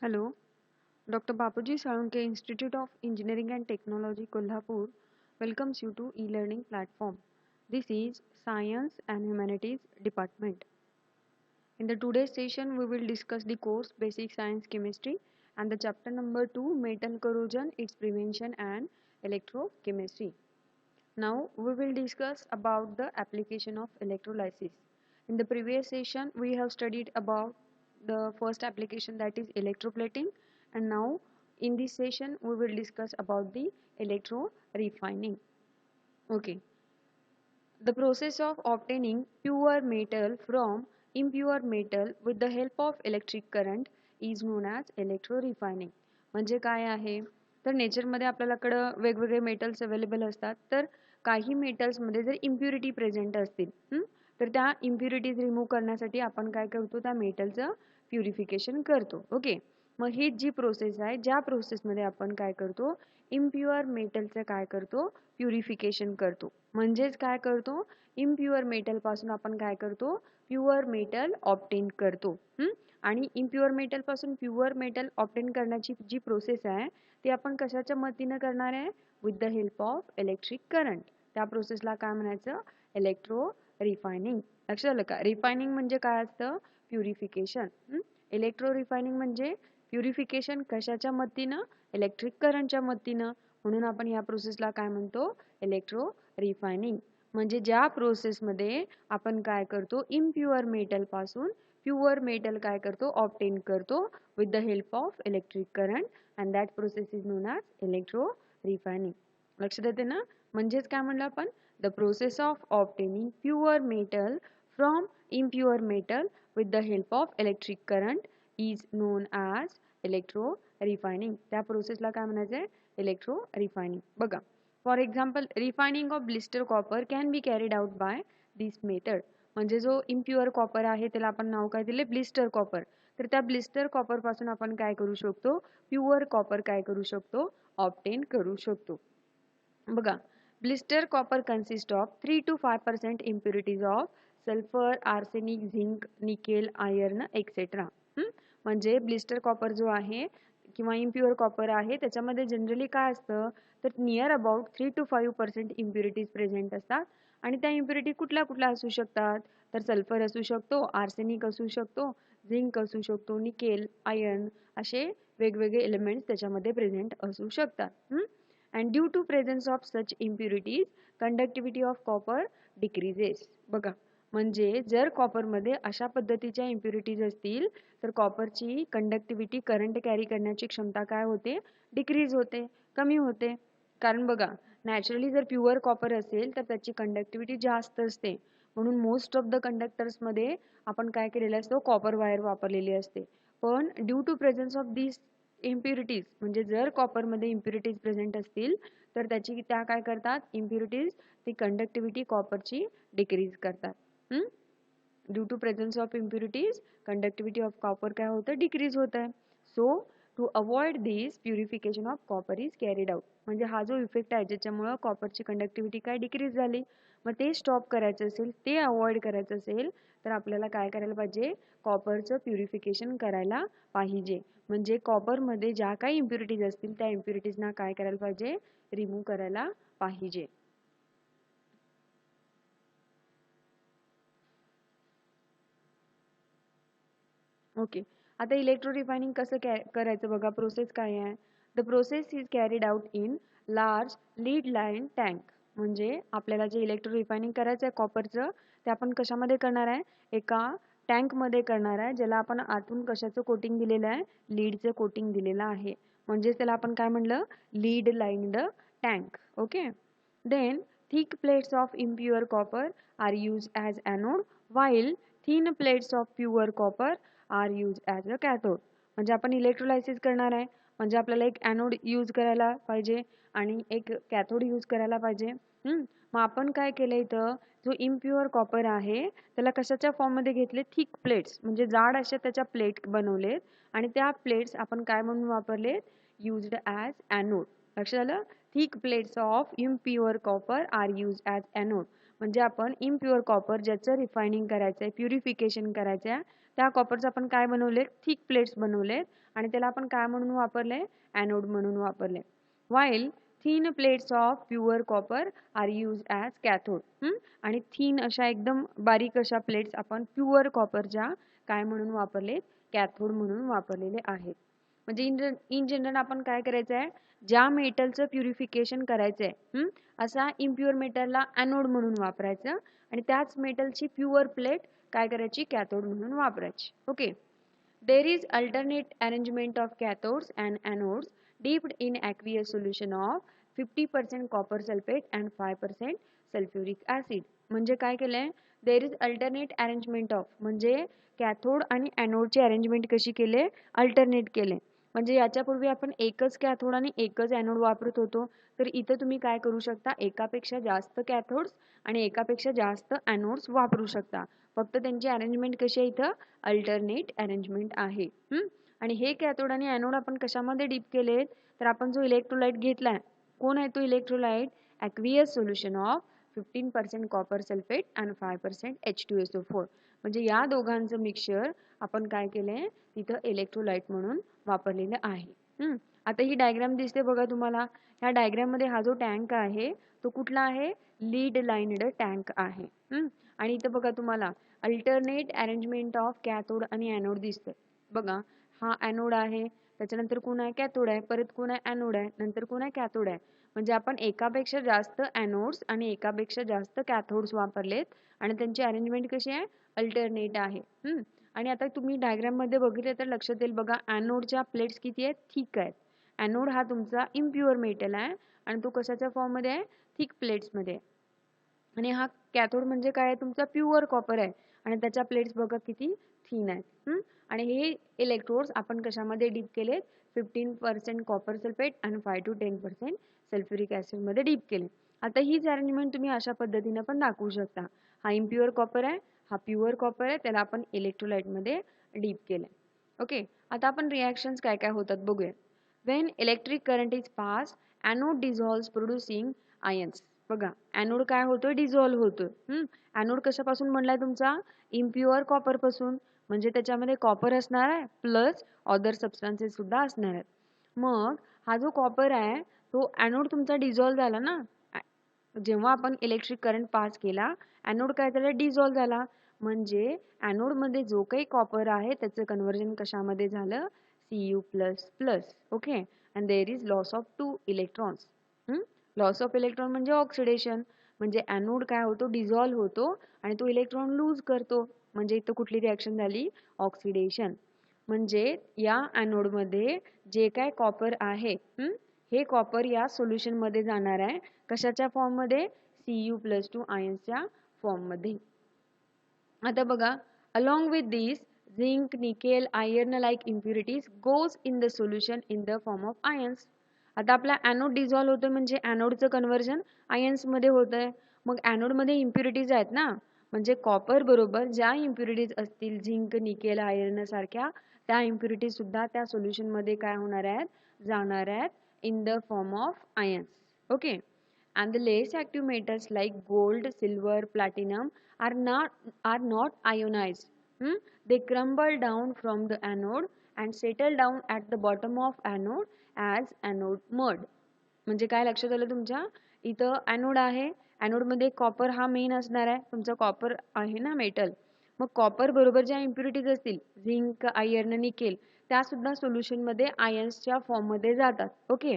Hello, Dr. Bapuji Salunke Institute of Engineering and Technology Kolhapur welcomes you to e-learning platform. This is Science and Humanities Department. In the today's session, we will discuss the course Basic Science Chemistry and the chapter number 2 Metal Corrosion, its prevention and electrochemistry. Now we will discuss about the application of electrolysis. In the previous session we have studied about the first application, that is electroplating, and now in this session we will discuss about the electro refining. Okay. The process of obtaining pure metal from impure metal with the help of electric current is known as electro refining. म्हणजे काय आहे तर नेचरमध्ये आपल्याकडं वेगवेगळे metals available असतात. तर काही मेटल्समध्ये जर इम्प्युरिटी प्रेझेंट असतील तर त्या इम्प्युरिटीज रिमूव्ह करण्यासाठी आपण काय करतो, त्या मेटलचं प्युरिफिकेशन करतो. ओके. मग ही जी प्रोसेस आहे, ज्या प्रोसेसमध्ये आपण काय करतो, इम्प्युअर मेटलचं काय करतो, प्युरिफिकेशन करतो. म्हणजेच काय करतो, इम्प्युअर मेटल पासून आपण काय करतो, प्युअर मेटल ऑब्टेन करतो. आणि इम्प्युअर मेटल पासून प्युअर मेटल ऑब्टेन करण्याची जी प्रोसेस आहे ती आपण कशाच्या मदतीने करणार आहे, with the help of electric current. त्या प्रोसेसला काय म्हणायचं, इलेक्ट्रो रिफायनिंग. लक्षात आलं का? रिफायनिंग म्हणजे काय असतं, प्युरिफिकेशन. इलेक्ट्रो रिफायनिंग म्हणजे प्युरिफिकेशन कशाच्या मदतीनं, इलेक्ट्रिक करंटच्या मदतीनं. म्हणून आपण या प्रोसेसला काय म्हणतो, इलेक्ट्रो रिफायनिंग. म्हणजे ज्या प्रोसेसमध्ये आपण काय करतो, इम्प्युअर मेटल पासून प्युअर मेटल काय करतो, ऑब्टेन करतो with the help of electric current, and that process is non as electro refining. लक्षात येते ना? म्हणजेच काय म्हणलं आपण, the process of obtaining pure metal from impure metal with the help of electric current is non as electro refining. त्या प्रोसेसला काय म्हणायचं आहे, इलेक्ट्रो रिफायनिंग. बघा, for example refining of blister copper can B carried out by this method. म्हणजे जो impure copper आहे त्याला आपण नाव काय दिले, ब्लिस्टर कॉपर. तर त्या ब्लिस्टर कॉपर पासून आपण काय करू शकतो, प्युअर कॉपर काय करू शकतो, ऑब्टेन करू शकतो. बघा, blister copper consist of 3 to 5% impurities of sulphur, arsenic, zinc, nickel, iron etcetera. म्हणजे ब्लिस्टर कॉपर जो आहे किंवा इम्प्युअर कॉपर आहे त्याच्यामध्ये जनरली काय असतं, तर near about 3 to 5% impurities present असतात. आणि त्या इम्प्युरिटी कुठल्या कुठल्या असू शकतात, तर सल्फर असू शकतो, आर्सेनिक असू शकतो, झिंक असू शकतो, निकेल, आयर्न, असे वेगवेगळे एलिमेंट्स त्याच्यामध्ये प्रेझेंट असू शकतात. And due to presence of such impurities conductivity of copper decreases. बघा, म्हणजे जर कॉपरमध्ये अशा पद्धतीच्या इम्प्युरिटीज असतील तर कॉपरची कंडक्टिव्हिटी, करंट कॅरी करण्याची क्षमता काय होते, डिक्रीज होते, कमी होते. कारण बघा, नॅचरली जर प्युअर कॉपर असेल तर त्याची कंडक्टिव्हिटी जास्त असते. म्हणून मोस्ट ऑफ द कंडक्टर्समध्ये आपण काय केलेलं असतं, कॉपर वायर वापरलेली असते. पण due to presence of this impurities, म्हणजे जर कॉपरमध्ये इम्प्युरिटीज प्रेझेंट असतील तर त्या काय करतात, इम्प्युरिटीज ती कंडक्टिव्हिटी कॉपरची डिक्रीज करतात. Due to presence of impurities conductivity of copper काय होतं, डिक्रीज होत आहे. So to avoid this purification of copper is carried out. म्हणजे हा जो इफेक्ट आहे ज्याच्यामुळं कॉपरची कंडक्टिव्हिटी काय डिक्रीज झाली, मग ते स्टॉप करायचं असेल, ते अवॉइड करायचं असेल तर आपल्याला काय करायला पाहिजे, कॉपरचं प्युरिफिकेशन करायला पाहिजे. म्हणजे कॉपरमध्ये ज्या काही इम्प्युरिटीज असतील त्या इम्प्युरिटीजना काय करायला पाहिजे, रिमूव्ह करायला पाहिजे. ओके. आता इलेक्ट्रो रिफायनिंग कसं करायचं बघा, प्रोसेस काय आहे. The process is carried out in large lead line tank. म्हणजे आपल्याला जे इलेक्ट्रो रिफायनिंग करायचं आहे कॉपरचं, ते आपण कशामध्ये करणार आहे, एका टँकमध्ये करणार आहे, ज्याला आपण आतून कशाचं कोटिंग दिलेलं आहे, लीडचं कोटिंग दिलेलं आहे. म्हणजेच त्याला आपण काय म्हणलं, lead lined tank. Okay. Then thick plates of impure copper are used as anode while thin plates of pure copper are used as a cathode. म्हणजे आपण इलेक्ट्रोलायसिस करणार आहे, म्हणजे आपल्याला एक ॲनोड यूज करायला पाहिजे आणि एक कॅथोड यूज करायला पाहिजे. मग आपण काय केलं, इथं जो इम्प्युअर कॉपर आहे त्याला कशाच्या फॉर्ममध्ये घेतले, थिक प्लेट्स, म्हणजे जाड अशा त्याच्या प्लेट बनवलेत आणि त्या प्लेट्स आपण काय म्हणून वापरलेत, युज्ड ॲज ॲनोड. लक्षात आलं, thick plates of impure copper are use as anode. म्हणजे आपण इम्प्युअर कॉपर ज्याचं रिफायनिंग करायचं आहे, प्युरिफिकेशन करायचं आहे, त्या कॉपरचं आपण काय बनवले, थिक प्लेट्स बनवले आणि त्याला आपण काय म्हणून वापरले, ॲनोड म्हणून वापरले. While thin plates of pure copper are use as cathode. आणि थिन अशा एकदम बारीक अशा प्लेट्स आपण प्युअर कॉपरच्या काय म्हणून वापरले, कॅथोड म्हणून वापरलेले आहेत. म्हणजे इन जनरल आपण काय करायचं आहे, ज्या मेटलचं प्युरिफिकेशन करायचं आहे असा इम्प्युअर मेटलला ॲनोड म्हणून वापरायचं आणि त्याच मेटलची प्युअर प्लेट काय करायची, कॅथोड म्हणून वापरायची. Okay. There is alternate arrangement of cathodes and anodes dipped in aqueous solution of 50% copper sulphate and 5% sulphuric acid. म्हणजे काय केलंय, there is alternate arrangement of म्हणजे कॅथोड आणि ॲनोडची अरेंजमेंट कशी केले, अल्टरनेट केले. म्हणजे याच्यापूर्वी आपण एकच कॅथोड आणि एकच ॲनोड वापरत होतो, तर इथं तुम्ही काय करू शकता, एकापेक्षा जास्त कॅथोड्स आणि एकापेक्षा जास्त ॲनोड्स वापरू शकता. फक्त त्यांची अरेंजमेंट कशी आहे, इथं अल्टरनेट अरेंजमेंट आहे. आणि हे कॅथोड आणि ॲनोड आपण कशामध्ये डीप केलेत, तर आपण जो इलेक्ट्रोलाइट घेतलाय, कोण आहे तो electrolyte, aqueous solution of 15% copper sulphate and 5% H2SO4. म्हणजे या दोघांचं मिक्सचर आपण काय केलंय, तिथं इलेक्ट्रोलाइट म्हणून वापरलेलं आहे. आता ही डायग्राम दिसते बघा तुम्हाला. ह्या डायग्राम मध्ये हा जो टँक आहे तो कुठला आहे, लीड लाइन्ड टँक आहे. आणि इथं बघा तुम्हाला अल्टरनेट अरेंजमेंट ऑफ कॅथोड आणि ॲनोड दिसतंय बघा. हा ॲनोड आहे, त्याच्यानंतर कोण आहे, कॅथोड आहे, परत कोण आहे, ॲनोड आहे, नंतर कोण आहे, कॅथोड आहे. म्हणजे आपण एकापेक्षा जास्त ॲनोड्स आणि एकापेक्षा जास्त कॅथोड्स वापरलेत आणि त्यांची अरेंजमेंट कशी आहे, अल्टरनेट आहे. आणि आता तुम्ही डायग्राम मध्ये बघितले तर लक्षात येईल बघा, ॲनोडच्या प्लेट्स किती आहेत, थिक आहेत. ॲनोड हा तुमचा इम्प्युअर मेटल आहे आणि तो कशाच्या फॉर्म मध्ये आहे, थिक प्लेट्स मध्ये. आणि हा कॅथोड म्हणजे काय आहे, तुमचा प्युअर कॉपर आहे आणि त्याच्या प्लेट्स बघा किती थिन आहेत. आणि हे इलेक्ट्रोड्स आपण कशामध्ये डीप केले, 15% कॉपर सल्फेट आणि 5 to 10% सल्फ्युरिक ऍसिड मध्ये डीप केले. आता हीच अरेंजमेंट तुम्ही अशा पद्धतीने पण दाखवू शकता. हा इम्प्युअर कॉपर आहे, हा प्युअर कॉपर आहे, त्याला आपण इलेक्ट्रोलाइट मध्ये डीप केलंय. ओके. आता आपण रिॲक्शन्स काय काय होतात बघूया. When electric current is pass, anode dissolves producing ions. बघा ॲनोड काय होतोय, डिझॉल्व्ह होतोय. ॲनोड कशापासून बनलाय तुमचा, इम्प्युअर कॉपर पासून. म्हणजे त्याच्यामध्ये कॉपर असणार आहे प्लस अदर सबस्टन्सेस सुद्धा असणार आहेत. मग हा जो कॉपर आहे तो ॲनोड तुमचा डिझॉल्व्ह झाला ना, जेव्हा आपण इलेक्ट्रिक करंट पास केला ॲनोड काय झाला, डिझॉल्व्ह झाला. म्हणजे ॲनोड मध्ये जो काही कॉपर आहे त्याचं कन्व्हर्जन कशामध्ये झालं, Cu++. Okay. And there is loss of 2 electrons. Loss of electron म्हणजे ऑक्सिडेशन. म्हणजे ॲनोड काय होतो, डिझॉल्व्ह होतो आणि तो इलेक्ट्रॉन लूज करतो. म्हणजे इथं कुठली रिॲक्शन झाली, ऑक्सिडेशन. म्हणजे या ॲनोड मध्ये जे काय कॉपर आहे हे कॉपर या सोल्युशन मध्ये जाणार आहे, कशाच्या फॉर्म मध्ये, Cu+2 आयन्सच्या फॉर्म मध्ये. आता बघा, along with these zinc, nickel, iron like impurities goes in the solution in the form of ions. आता आपला ॲनोड डिझॉल्व्ह होतोय म्हणजे ॲनोडचं कन्व्हर्जन आयन्स मध्ये होतंय. मग ॲनोड मध्ये इम्प्युरिटीज आहेत ना, म्हणजे कॉपर बरोबर ज्या इम्प्युरिटीज असतील, झिंक, निकेल, आयर्न सारख्या, त्या इम्प्युरिटीज सुद्धा त्या सोल्युशन मध्ये काय होणार आहेत, जाणार आहेत in the form of ions. Okay. And the less active metals like gold, silver, platinum are not ionized. They crumble down from the anode and settle down at the bottom of anode as anode mud. म्हणजे काय लक्षात आलं तुमच्या, इथं anode आहे, anode मध्ये copper हा main असणार आहे, तुमचा कॉपर आहे ना मेटल. मग कॉपर बरोबर ज्या इम्प्युरिटीज असतील, झिंक, आयर्न, निकेल, त्या सुद्धा सोल्युशन मध्ये आयन्सच्या फॉर्म मध्ये जातात. ओके.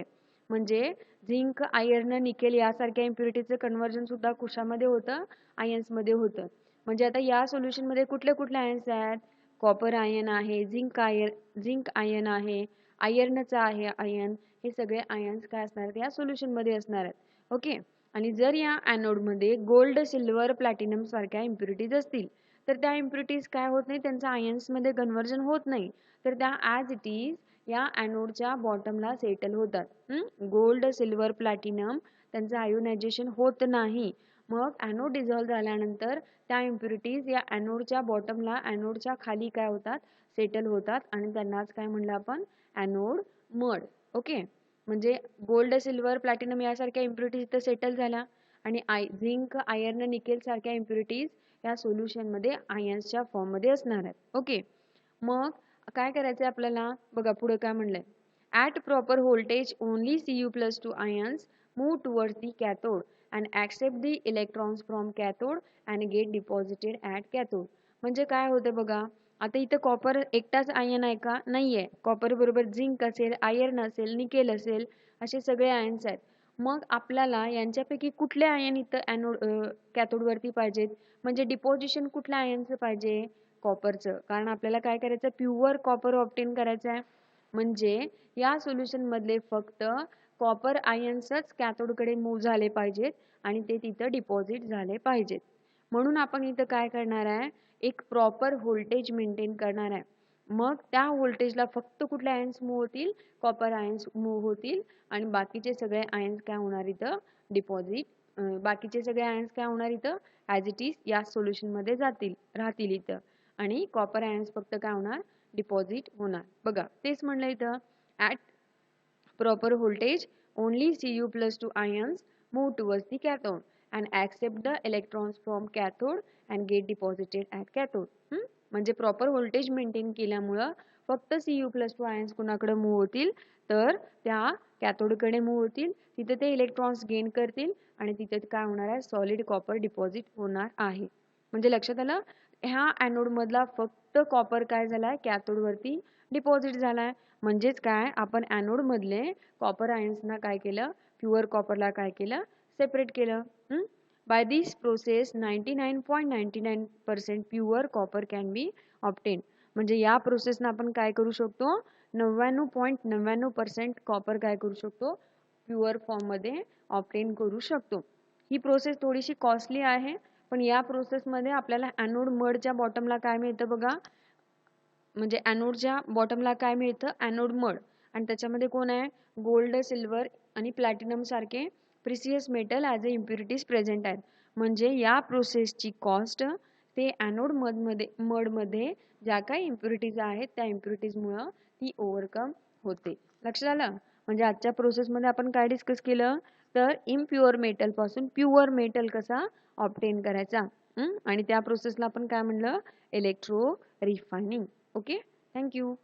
म्हणजे झिंक, आयर्न, निकेल यासारख्या इम्प्युरिटीजचं कन्व्हर्जन सुद्धा कुशामध्ये होतं, आयन्स मध्ये होतं. म्हणजे आता या सोल्युशन मध्ये कुठले कुठले आयन्स आहेत, कॉपर आयन आहे, झिंक आयन आहे, आयर्नचा आहे आयन, हे सगळे आयन्स काय असणार आहेत, या सोल्युशन मध्ये असणार आहेत. ओके. आणि जर या ॲनोड मध्ये गोल्ड, सिल्वर, प्लॅटिनम सारख्या इम्प्युरिटीज असतील तर त्या इम्प्युरिटीज काय होत नाही, त्यांचं आयन्स मध्ये कन्व्हर्जन होत नाही, तर त्या ॲज इट इज या ॲनोडच्या बॉटमला सेटल होतात. गोल्ड, सिल्वर, प्लॅटिनम त्यांचं आयोनायझेशन होत नाही. मग ॲनोड डिझॉल्व्ह झाल्यानंतर त्या इम्प्युरिटीज या ॲनोडच्या बॉटमला, ॲनोडच्या खाली काय होतात, सेटल होतात आणि त्यांनाच काय म्हणलं आपण, ॲनोड मड. ओके. म्हणजे गोल्ड, सिल्वर, प्लॅटिनम यासारख्या इम्प्युरिटीज इथं सेटल झाल्या आणि झिंक, आयर्न, निकेल सारख्या इम्प्युरिटीज या सोल्युशन मध्ये आयन्सच्या फॉर्म मध्ये असणार आहेत. ओके. मग काय करायचंय आपल्याला बघा पुढे काय म्हणलंय. At proper voltage only Cu+2 ions move towards the cathode and accept the electrons from cathode and get deposited at cathode. म्हणजे काय होते बघा, आता इथं कॉपर एकटाच आयन आहे का? नाहीये. कॉपर बरोबर झिंक असेल, आयर्न असेल, निकेल असेल, असे सगळे आयन्स आहेत. मग आपल्याला यांच्यापैकी कुठले आयन इथं कॅथोड वरती पाहिजेत? म्हणजे डिपॉझिशन कुठल्या आयनचं पाहिजे? कॉपरचं. कारण आपल्याला काय करायचं, प्युअर कॉपर ऑब्टेन करायचं आहे. म्हणजे या सोल्युशन मधले फक्त कॉपर आयन्सच कॅथोडकडे मूव्ह झाले पाहिजेत आणि ते तिथं डिपॉझिट झाले पाहिजेत. म्हणून आपण इथं काय करणार आहे, एक प्रॉपर व्होल्टेज मेंटेन करणार आहे. मग त्या व्होल्टेजला फक्त कुठले आयन्स मूव्ह होतील? कॉपर आयन्स मूव्ह होतील आणि बाकीचे सगळे आयन्स काय होणार इथं? डिपॉझिट बाकीचे सगळे आयन्स काय होणार इथं? ॲज इट इज या सोल्युशन मध्ये राहतील इथं. आणि कॉपर आयन्स फक्त काय होणार? डिपॉझिट होणार. बघा तेच म्हणलं इथं, at proper voltage only Cu+2 ions move towards the cathode and accept the electrons from cathode and get deposited at cathode. म्हणजे प्रॉपर व्होल्टेज मेंटेन केल्यामुळं फक्त Cu+2 आयन्स कुणाकडे मूव्ह होतील? तर त्या कॅथोडकडे मूव्ह होतील. तिथे ते इलेक्ट्रॉन्स गेन करतील आणि तिथे काय होणार आहे? सॉलिड कॉपर डिपॉझिट होणार आहे. म्हणजे लक्षात आलं, ह्या ॲनोड मधला फक्त कॉपर काय झालाय? कॅथोड वरती डिपॉझिट झालाय. म्हणजेच काय, आपण ॲनोड मधले कॉपर आयन्सना काय केलं? प्युअर कॉपरला काय केलं? सेपरेट केलं. By this process 99.99% pure copper can be obtain. म्हणजे या प्रोसेसनं आपण काय करू शकतो? 99.99% कॉपर काय करू शकतो? प्युअर फॉर्म मध्ये ऑब्टेन करू शकतो. ही प्रोसेस थोडीशी कॉस्टली आहे, पण या प्रोसेसमध्ये आपल्याला ॲनोड मडच्या बॉटमला काय मिळतं बघा, म्हणजे ॲनोडच्या बॉटमला काय मिळतं? Anode mud. आणि त्याच्यामध्ये कोण आहे? गोल्ड, सिल्वर आणि प्लॅटिनम सारखे precious metal as a impurities present आहेत. म्हणजे या प्रोसेसची कॉस्ट ते ॲनोड मडमध्ये ज्या काही इम्प्युरिटीज आहेत त्या इम्प्युरिटीजमुळं ती ओव्हरकम होते. लक्षात आलं? म्हणजे आजच्या प्रोसेसमध्ये आपण काय डिस्कस केलं? तर इम्प्युअर मेटल पासून प्युअर मेटल कसा ऑब्टेन करायचा, आणि त्या प्रोसेसला आपण काय म्हणलं? Electro refining. Okay, thank you.